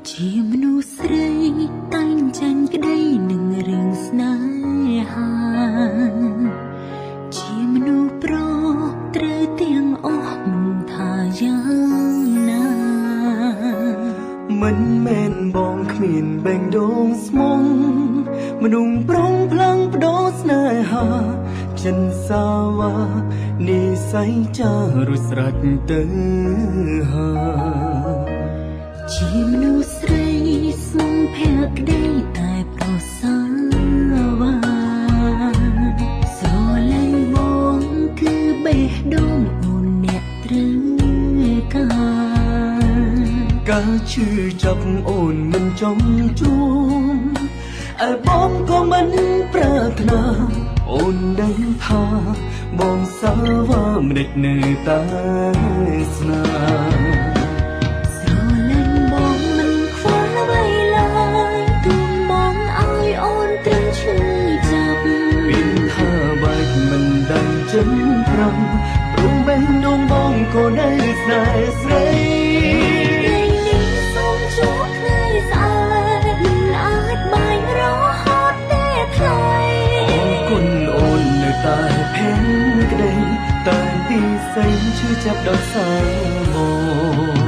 ជាមនុស្សស្រីតែងចាញ់ក្តីនឹងរឿងស្នេហាជាមនុស្សប្រុសត្រូវទាំងអស់មិនថាយ៉ាងណាមិនមែនបងគ្មានបេងដូងស្មងមនុស្សប្រុងផ្លាំងបដោស្នេហាចិនសាវ៉ានិស័យចារុស្រាច់ទៅជាមនុស្សស្រីសុំភក្តីតែប្រសាវ៉ាស្រលាញ់បងគឺបេះដូងអូនអ្នកត្រូវកាលឈឺចាប់អូនមិនចំជួមឯបងក៏មិនប្រាថ្នាអូនដឹងថាបងសាវ៉ាមិនដេចនៅតែស្នាចិនប្រាំព្រមបេះដូងបងក៏នៅស្នេហ៍ស្រីថ្ងៃនេះសូមជួបថ្ងៃស្អាតមិនអាចបាញ់រហូតទេថ្លៃអរគុណអូននៅតែភ័យក្តីតែពីស័យឈឺចាប់ដល់សាបង